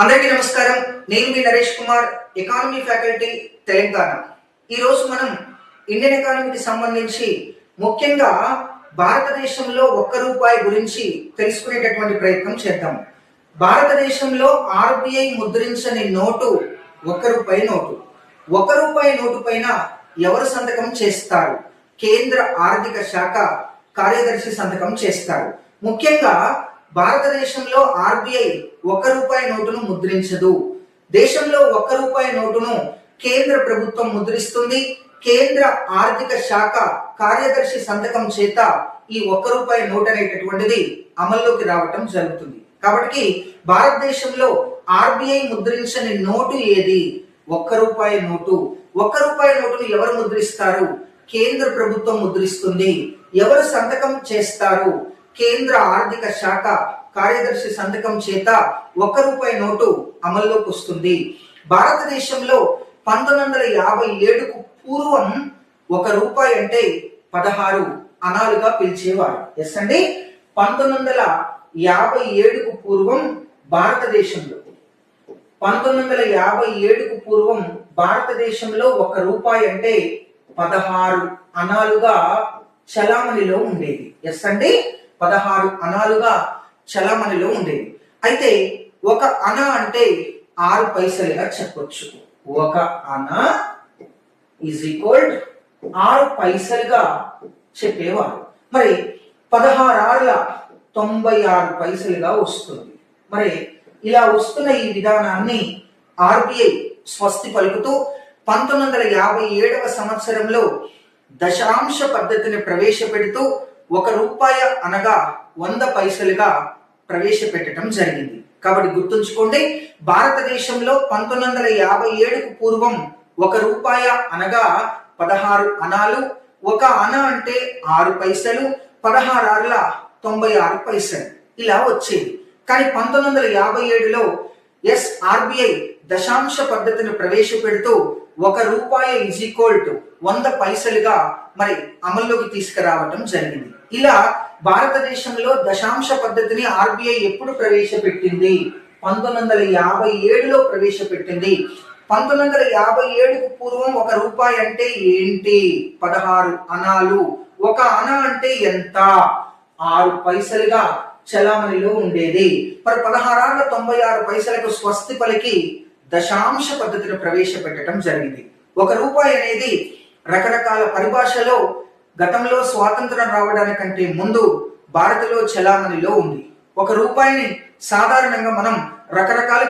అందరికీ నమస్కారం. నేను మీ నరేష్ కుమార్, ఎకానమీ ఫ్యాకల్టీ, తెలంగాణ. ఈరోజు మనం ఇండియన్ ఎకానమీకి సంబంధించి ముఖ్యంగా భారతదేశంలో ₹1 గురించి తెలుసుకునేటటువంటి ప్రయత్నం చేద్దాం. భారతదేశంలో ఆర్బీఐ ముద్రించని నోటు ₹1 నోటు. ₹1 నోటు పైన ఎవరు సంతకం చేస్తారు? కేంద్ర ఆర్థిక శాఖ కార్యదర్శి సంతకం చేస్తారు. ముఖ్యంగా భారతదేశంలో ఆర్బీఐ ₹1 నోటును ముద్రించదు. దేశంలో ₹1 నోటును కేంద్ర ప్రభుత్వం ముద్రిస్తుంది. కేంద్ర ఆర్థిక శాఖ కార్యదర్శి సంతకం చేత ఈ ₹1 నోట్ అనేటటువంటిది అమల్లోకి రావటం జరుగుతుంది. కాబట్టి భారతదేశంలో ఆర్బీఐ ముద్రించని నోటు ఏది? ₹1 నోటు. ₹1 నోటును ఎవరు ముద్రిస్తారు? కేంద్ర ప్రభుత్వం ముద్రిస్తుంది. ఎవరు సంతకం చేస్తారు? కేంద్ర ఆర్థిక శాఖ కార్యదర్శి సంతకం చేత ₹1 నోటు అమల్లోకి వస్తుంది. భారతదేశంలో 1957కు పూర్వం ₹1 అంటే 16 అనాలుగా పిలిచేవారు. ఎస్ అండి, 1957కు పూర్వం భారతదేశంలో 1957కు పూర్వం భారతదేశంలో ₹1 అంటే 16 అనాలుగా చలామణిలో ఉండేది. ఎస్ అండి, 16 అనాలుగా చలామణిలో ఉండేది. అయితే ఒక అనా అంటే 6 పైసలుగా చెప్పొచ్చు. ఒక అనా ఈజ్ ఈక్వల్ 6 పైసలుగా చెప్పేవారు. మరి 16 96 పైసలుగా వస్తుంది. మరి ఇలా వస్తున్న ఈ విధానాన్ని ఆర్బీఐ స్వస్తి పలుకుతూ 1957వ సంవత్సరంలో దశాంశ పద్ధతిని ప్రవేశపెడుతూ ₹1 అనగా 100 పైసలుగా ప్రవేశపెట్టడం జరిగింది. కాబట్టి గుర్తుంచుకోండి, భారతదేశంలో 1957కు పూర్వం ₹1 అనగా 16 అనాలు. ఒక అనా అంటే 6 పైసలు, 16 96 పైసలు ఇలా వచ్చేది. కానీ 1957లో ఆర్బీఐ దశాంశ పద్ధతిని ప్రవేశపెడుతూ ₹1 ఈజ్ ఈక్వల్ టు 100 పైసలుగా మరి అమల్లోకి తీసుకురావటం జరిగింది. ఇలా భారతదేశంలో దశాంశ పద్ధతిని ఆర్బీఐ ఎప్పుడు ప్రవేశపెట్టింది? 1957లో ప్రవేశపెట్టింది. 1957కు పూర్వం ₹1 అంటే ఏంటి? 16 అనాలు. ఒక అనా అంటే ఎంత? 6 పైసలుగా చలామణిలో ఉండేది. మరి 16 96 పైసలకు స్వస్తి పలికి దశాంశ పద్ధతిని ప్రవేశపెట్టడం జరిగింది. ₹1 అనేది రకరకాల పరిభాషలో గతంలో స్వాతంత్రం రావడానికంటే ముందు భారత్లో చలామణిలో ఉంది. ₹1ని సాధారణంగా మనం రకరకాల